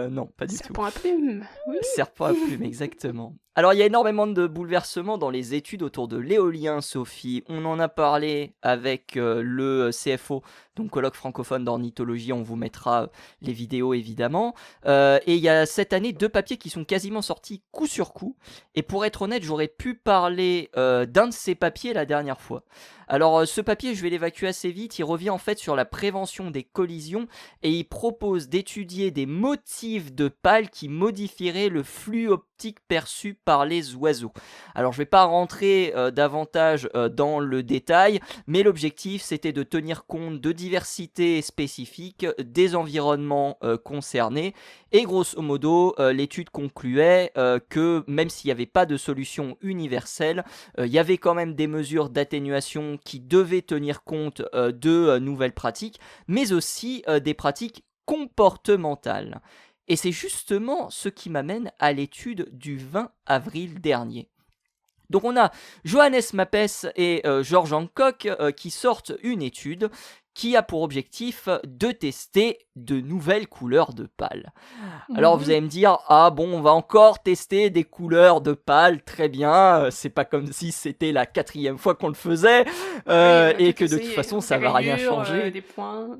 Non, pas du tout. Serpent à plumes, oui. Serpent à plumes, exactement. Alors, il y a énormément de bouleversements dans les études autour de l'éolien, Sophie. On en a parlé avec le CFO, donc colloque francophone d'ornithologie. On vous mettra les vidéos, évidemment. Et il y a cette année 2 papiers qui sont quasiment sortis coup sur coup. Et pour être honnête, j'aurais pu parler d'un de ces papiers la dernière fois. Alors, ce papier, je vais l'évacuer assez vite. Il revient en fait sur la prévention des collisions et il propose d'étudier des motifs de pales qui modifieraient le flux optique perçu par les oiseaux. Alors je ne vais pas rentrer davantage dans le détail, mais l'objectif c'était de tenir compte de diversité spécifique des environnements concernés et grosso modo l'étude concluait que même s'il n'y avait pas de solution universelle, il y avait quand même des mesures d'atténuation qui devaient tenir compte de nouvelles pratiques, mais aussi des pratiques comportementales. Et c'est justement ce qui m'amène à l'étude du 20 avril dernier. Donc on a Johannes Mapes et George Hancock qui sortent une étude qui a pour objectif de tester de nouvelles couleurs de pales. Alors vous allez me dire, ah bon, on va encore tester des couleurs de pales, très bien, c'est pas comme si c'était la 4e fois qu'on le faisait, et que de toute façon ça va rien changer. Des points.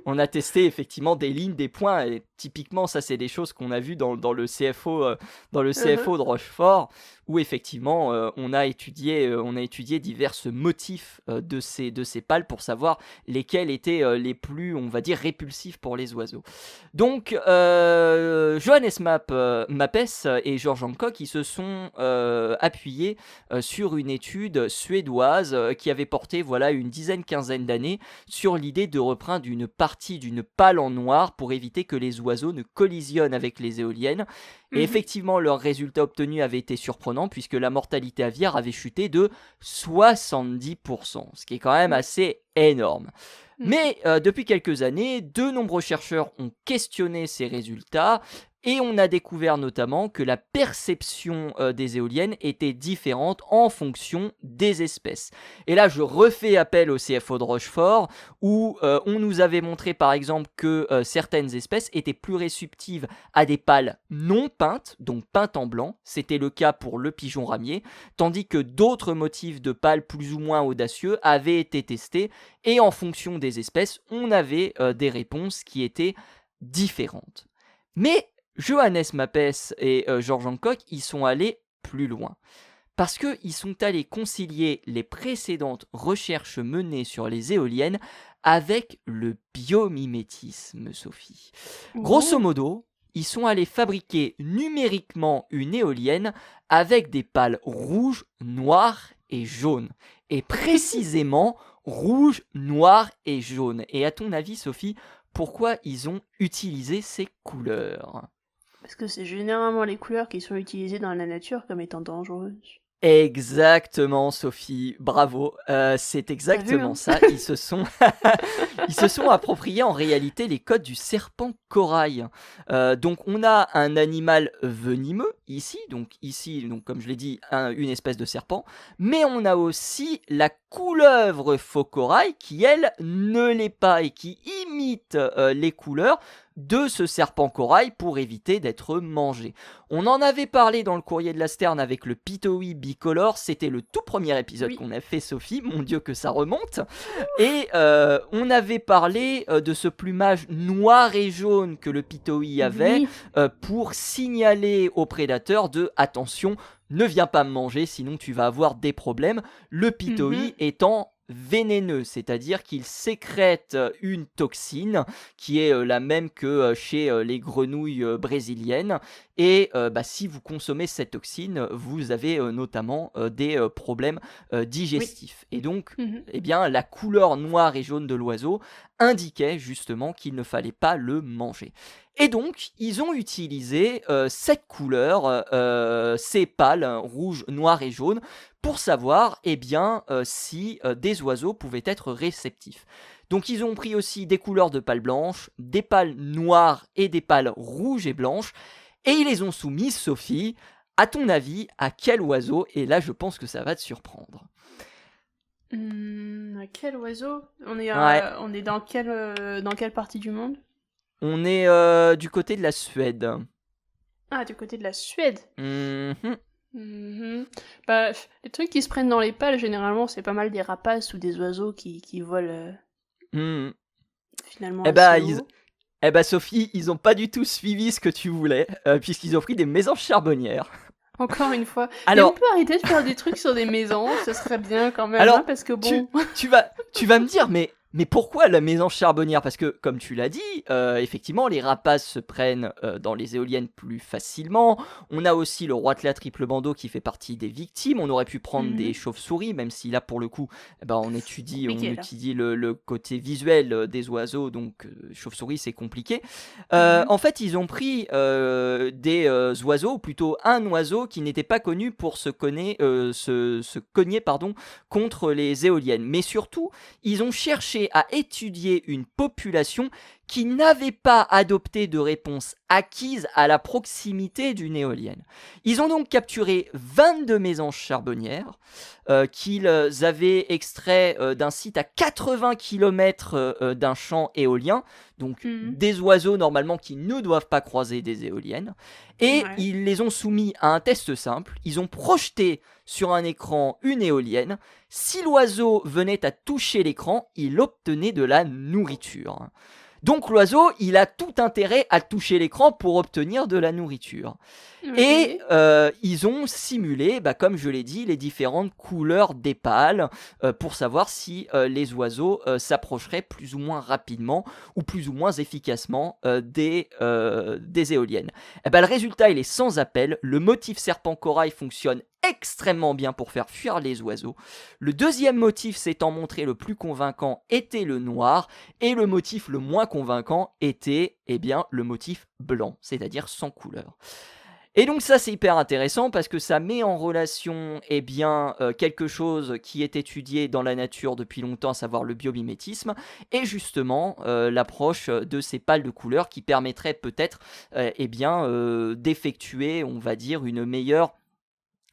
On a testé effectivement des lignes, des points, et typiquement ça c'est des choses qu'on a vues dans le CFO, de Rochefort, où effectivement on a étudié divers motifs de ces pales pour savoir lesquels étaient les plus, on va dire, répulsifs pour les oiseaux. Donc Johannes Mapes et George Hancock, ils se sont appuyés sur une étude suédoise qui avait porté une quinzaine d'années sur l'idée de reprendre une partie d'une pale en noir pour éviter que les oiseaux ne collisionnent avec les éoliennes. Et effectivement, leurs résultats obtenus avaient été surprenants puisque la mortalité aviaire avait chuté de 70%, ce qui est quand même assez énorme. Mais depuis quelques années, de nombreux chercheurs ont questionné ces résultats et on a découvert notamment que la perception des éoliennes était différente en fonction des espèces. Et là, je refais appel au CFO de Rochefort, où on nous avait montré par exemple que certaines espèces étaient plus réceptives à des pales non peintes, donc peintes en blanc. C'était le cas pour le pigeon ramier, tandis que d'autres motifs de pales plus ou moins audacieux avaient été testés, et en fonction des espèces, on avait des réponses qui étaient différentes. Mais Johannes Mapes et George Hancock, ils sont allés plus loin. Parce qu'ils sont allés concilier les précédentes recherches menées sur les éoliennes avec le biomimétisme, Sophie. Grosso modo, ils sont allés fabriquer numériquement une éolienne avec des pales rouges, noires et jaunes. Et précisément rouge, noir et jaune. Et à ton avis, Sophie, pourquoi ils ont utilisé ces couleurs ? Parce que c'est généralement les couleurs qui sont utilisées dans la nature comme étant dangereuses. Exactement, Sophie, bravo, c'est exactement ça. Ils se sont appropriés en réalité les codes du serpent corail. Donc on a un animal venimeux ici, donc comme je l'ai dit, une espèce de serpent, mais on a aussi la couleuvre faux corail qui elle ne l'est pas et qui imite les couleurs de ce serpent corail pour éviter d'être mangé. On en avait parlé dans le courrier de la Stern avec le pitoï bicolore, c'était le tout premier épisode qu'on a fait, Sophie, mon Dieu que ça remonte, et on avait parlé de ce plumage noir et jaune que le pitoï avait pour signaler aux prédateurs de « attention, ne viens pas me manger, sinon tu vas avoir des problèmes », le pitoï étant vénéneux, c'est-à-dire qu'ils sécrètent une toxine qui est la même que chez les grenouilles brésiliennes. Et si vous consommez cette toxine, vous avez notamment des problèmes digestifs. Et donc, eh bien, la couleur noire et jaune de l'oiseau indiquait justement qu'il ne fallait pas le manger. Et donc, ils ont utilisé cette couleur, ces pales, rouge, noir et jaune, pour savoir si des oiseaux pouvaient être réceptifs. Donc, ils ont pris aussi des couleurs de pales blanches, des pales noires et des pales rouges et blanches, et ils les ont soumises, Sophie. À ton avis, à quel oiseau? Et là, je pense que ça va te surprendre. À quel oiseau? On est dans quelle partie du monde? On est du côté de la Suède. Ah, du côté de la Suède. Mm-hmm. Les trucs qui se prennent dans les pales, généralement, c'est pas mal des rapaces ou des oiseaux qui volent finalement assez haut. Sophie, ils ont pas du tout suivi ce que tu voulais, puisqu'ils ont pris des mésanges charbonnières. Encore une fois. Alors, on peut arrêter de faire des trucs sur des mésanges, ce serait bien quand même, alors, parce que bon... Tu vas me dire, mais pourquoi la mésange charbonnière? Parce que, comme tu l'as dit, effectivement, les rapaces se prennent dans les éoliennes plus facilement. On a aussi le roitelet à triple bandeau qui fait partie des victimes. On aurait pu prendre des chauves-souris, même si là, pour le coup, on étudie le côté visuel des oiseaux, donc chauve-souris, c'est compliqué. En fait, ils ont pris des oiseaux, ou plutôt un oiseau qui n'était pas connu pour se cogner contre les éoliennes. Mais surtout, ils ont cherché à étudier une population qui n'avait pas adopté de réponse acquise à la proximité d'une éolienne. Ils ont donc capturé 22 mésanges charbonnières qu'ils avaient extraits d'un site à 80 km d'un champ éolien, donc des oiseaux normalement qui ne doivent pas croiser des éoliennes, et ils les ont soumis à un test simple. Ils ont projeté sur un écran une éolienne. Si l'oiseau venait à toucher l'écran, il obtenait de la nourriture. Donc l'oiseau, il a tout intérêt à toucher l'écran pour obtenir de la nourriture. Et ils ont simulé, comme je l'ai dit, les différentes couleurs des pales pour savoir si les oiseaux s'approcheraient plus ou moins rapidement ou plus ou moins efficacement des éoliennes. Le résultat, il est sans appel. Le motif serpent corail fonctionne extrêmement bien pour faire fuir les oiseaux. Le deuxième motif s'étant montré le plus convaincant était le noir, et le motif le moins convaincant était le motif blanc, c'est-à-dire sans couleur. Et donc ça, c'est hyper intéressant parce que ça met en relation quelque chose qui est étudié dans la nature depuis longtemps, à savoir le biomimétisme, et justement l'approche de ces pales de couleurs qui permettrait peut-être d'effectuer, on va dire, une meilleure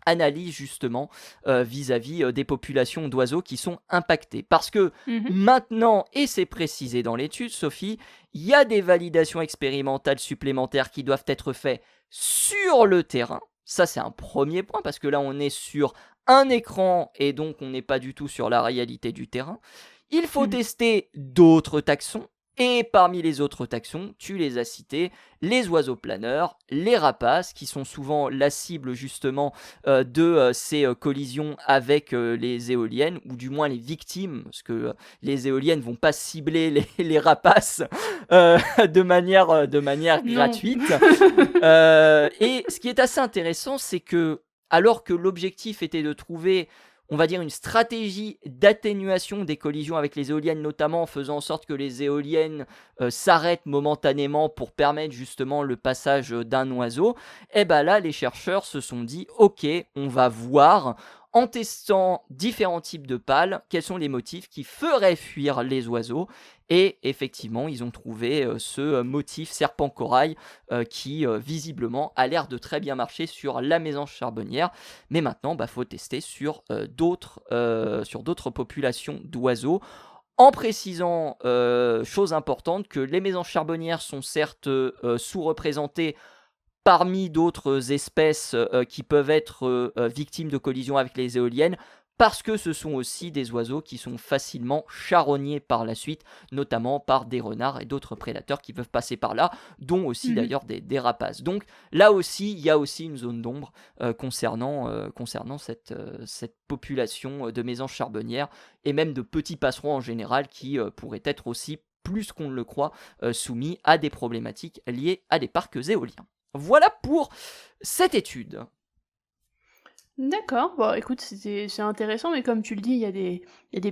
analyse justement vis-à-vis des populations d'oiseaux qui sont impactées. Parce que maintenant, et c'est précisé dans l'étude, Sophie, il y a des validations expérimentales supplémentaires qui doivent être faites sur le terrain. Ça, c'est un premier point, parce que là, on est sur un écran et donc on n'est pas du tout sur la réalité du terrain. Il faut tester d'autres taxons. Et parmi les autres taxons, tu les as cités, les oiseaux planeurs, les rapaces, qui sont souvent la cible justement de ces collisions avec les éoliennes, ou du moins les victimes, parce que les éoliennes vont pas cibler les rapaces de manière gratuite. Et ce qui est assez intéressant, c'est que, alors que l'objectif était de trouver, on va dire, une stratégie d'atténuation des collisions avec les éoliennes, notamment en faisant en sorte que les éoliennes s'arrêtent momentanément pour permettre justement le passage d'un oiseau, là, les chercheurs se sont dit, ok, on va voir, en testant différents types de pales, quels sont les motifs qui feraient fuir les oiseaux. Et effectivement, ils ont trouvé ce motif serpent corail qui visiblement a l'air de très bien marcher sur la mésange charbonnière. Mais maintenant, faut tester sur d'autres populations d'oiseaux. En précisant, chose importante, que les mésanges charbonnières sont certes sous-représentées parmi d'autres espèces qui peuvent être victimes de collisions avec les éoliennes. parce que ce sont aussi des oiseaux qui sont facilement charognés par la suite, notamment par des renards et d'autres prédateurs qui peuvent passer par là, dont aussi d'ailleurs des rapaces. Donc là aussi, il y a aussi une zone d'ombre concernant cette population de mésanges charbonnières et même de petits passereaux en général qui pourraient être aussi, plus qu'on ne le croit, soumis à des problématiques liées à des parcs éoliens. Voilà pour cette étude. D'accord, bon écoute, c'est intéressant, mais comme tu le dis, il y a des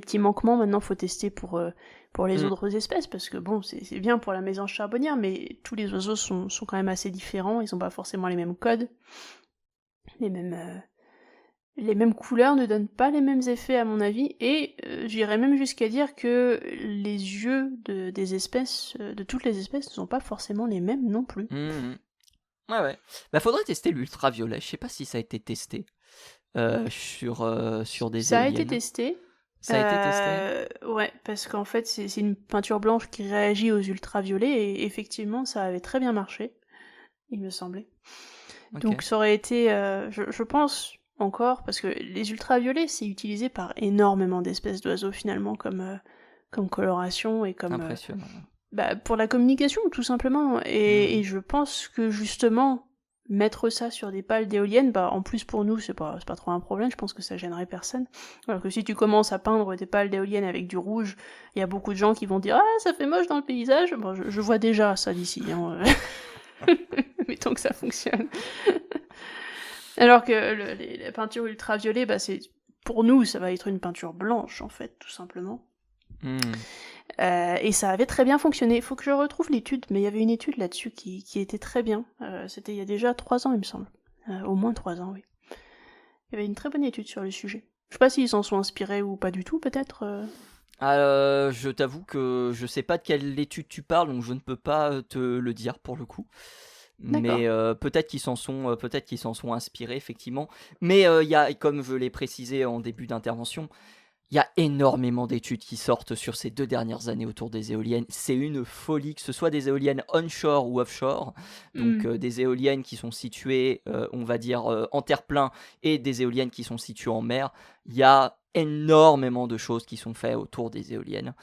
petits manquements, maintenant faut tester pour les autres espèces, parce que bon, c'est bien pour la mésange charbonnière, mais tous les oiseaux sont quand même assez différents, ils n'ont pas forcément les mêmes codes, les mêmes couleurs ne donnent pas les mêmes effets à mon avis, et j'irais même jusqu'à dire que les yeux des espèces, de toutes les espèces, ne sont pas forcément les mêmes non plus. Ouais. Bah faudrait tester l'ultraviolet, je sais pas si ça a été testé. Sur des ça éoliennes. A été testé. Ça a été testé. Ouais, parce qu'en fait, c'est une peinture blanche qui réagit aux ultraviolets, et effectivement, ça avait très bien marché, il me semblait. Okay. Donc ça aurait été, je pense encore, parce que les ultraviolets, c'est utilisé par énormément d'espèces d'oiseaux, finalement, comme coloration et comme... Impressionnant. Pour la communication, tout simplement. Et je pense que, justement... mettre ça sur des pales d'éoliennes, en plus pour nous c'est pas trop un problème, je pense que ça gênerait personne. Alors que si tu commences à peindre des pales d'éoliennes avec du rouge, il y a beaucoup de gens qui vont dire ah ça fait moche dans le paysage. Bon, je vois déjà ça d'ici, hein. Mettons que ça fonctionne. Alors que la peinture ultraviolet, c'est pour nous ça va être une peinture blanche en fait, tout simplement. Et ça avait très bien fonctionné. Il faut que je retrouve l'étude, mais il y avait une étude là-dessus qui était très bien. C'était il y a déjà 3 ans, il me semble. Au moins 3 ans, oui. Il y avait une très bonne étude sur le sujet. Je sais pas s'ils s'en sont inspirés ou pas du tout, peut-être. Je t'avoue que je sais pas de quelle étude tu parles, donc je ne peux pas te le dire pour le coup. Mais peut-être qu'ils s'en sont inspirés, effectivement. Mais il y a, comme je l'ai précisé en début d'intervention, il y a énormément d'études qui sortent sur ces 2 dernières années autour des éoliennes. C'est une folie, que ce soit des éoliennes onshore ou offshore. Donc des éoliennes qui sont situées, on va dire, en terre-plein, et des éoliennes qui sont situées en mer. Il y a énormément de choses qui sont faites autour des éoliennes.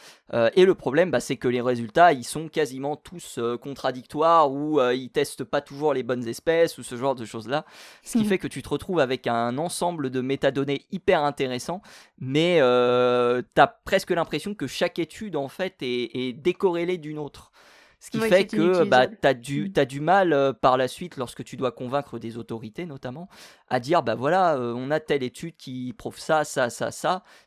Et le problème, c'est que les résultats, ils sont quasiment tous contradictoires, ou ils testent pas toujours les bonnes espèces, ou ce genre de choses-là. Ce qui fait que tu te retrouves avec un ensemble de métadonnées hyper intéressant, mais t'as presque l'impression que chaque étude, en fait, est décorrélée d'une autre. Ce qui fait que t'as du mal par la suite, lorsque tu dois convaincre des autorités notamment, à dire voilà, on a telle étude qui prouve ça,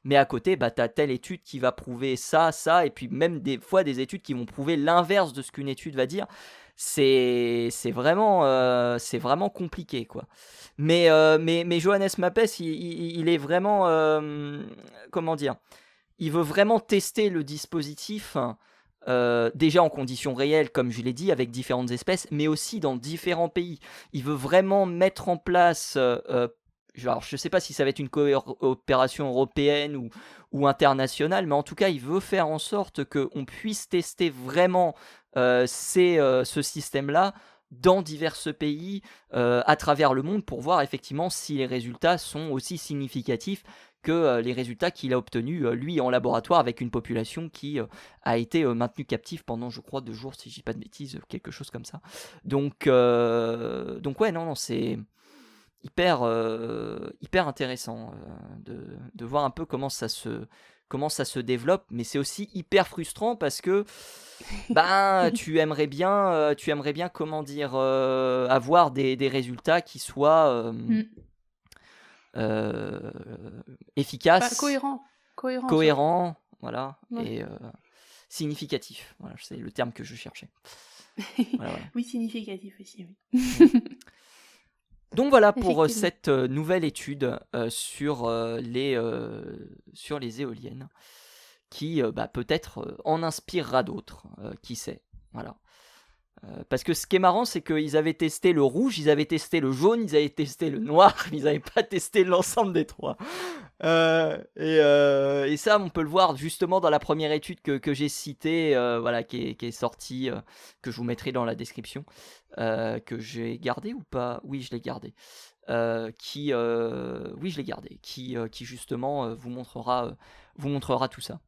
mais à côté t'as telle étude qui va prouver ça, et puis même des fois des études qui vont prouver l'inverse de ce qu'une étude va dire. C'est vraiment compliqué, quoi. Mais Johannes Mapes, il est vraiment, comment dire, il veut vraiment tester le dispositif. Déjà en conditions réelles, comme je l'ai dit, avec différentes espèces, mais aussi dans différents pays. Il veut vraiment mettre en place, alors je ne sais pas si ça va être une coopération européenne ou internationale, mais en tout cas, il veut faire en sorte qu'on puisse tester vraiment ce système-là dans divers pays à travers le monde, pour voir effectivement si les résultats sont aussi significatifs que les résultats qu'il a obtenus, lui, en laboratoire, avec une population qui a été maintenue captive pendant, je crois, 2 jours, si je dis pas de bêtises, quelque chose comme ça. Donc ouais, non, c'est hyper intéressant de voir un peu comment ça se développe, mais c'est aussi hyper frustrant parce que tu aimerais bien, comment dire, avoir des résultats qui soient efficace, cohérent, voilà, ouais. Et significatif. Voilà, c'est le terme que je cherchais. Voilà. Oui, significatif aussi. Oui. Donc voilà pour cette nouvelle étude sur les éoliennes, qui peut-être en inspirera d'autres, qui sait. Voilà. Parce que ce qui est marrant, c'est qu'ils avaient testé le rouge, ils avaient testé le jaune, ils avaient testé le noir, mais ils n'avaient pas testé l'ensemble des 3. Et ça, on peut le voir justement dans la première étude que j'ai citée, qui est sortie, que je vous mettrai dans la description, que j'ai gardée ou pas ? Oui, je l'ai gardée. oui, je l'ai gardé, qui justement vous montrera tout ça.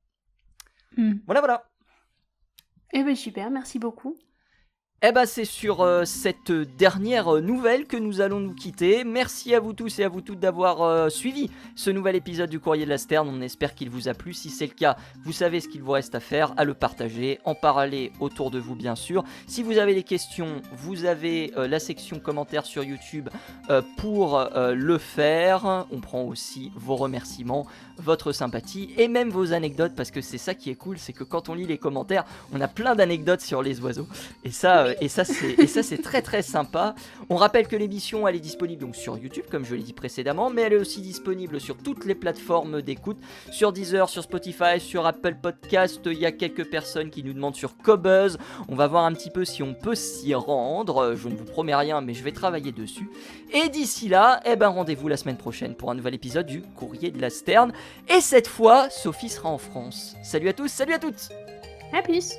Voilà. Eh ben super, merci beaucoup. Eh ben c'est sur cette dernière nouvelle que nous allons nous quitter. Merci à vous tous et à vous toutes d'avoir suivi ce nouvel épisode du Courrier de la Sterne. On espère qu'il vous a plu. Si c'est le cas, vous savez ce qu'il vous reste à faire, à le partager, en parler autour de vous bien sûr. Si vous avez des questions, vous avez la section commentaires sur YouTube pour le faire. On prend aussi vos remerciements, votre sympathie et même vos anecdotes, parce que c'est ça qui est cool, c'est que quand on lit les commentaires, on a plein d'anecdotes sur les oiseaux. Et ça c'est très très sympa. On rappelle que l'émission elle est disponible donc sur YouTube comme je l'ai dit précédemment, mais elle est aussi disponible sur toutes les plateformes d'écoute, sur Deezer, sur Spotify, sur Apple Podcast. Il y a quelques personnes qui nous demandent sur Qobuz. On va voir un petit peu si on peut s'y rendre. Je ne vous promets rien, mais je vais travailler dessus. Et d'ici là, rendez-vous la semaine prochaine pour un nouvel épisode du Courrier de la Sterne. Et cette fois, Sophie sera en France. Salut à tous, salut à toutes. À plus.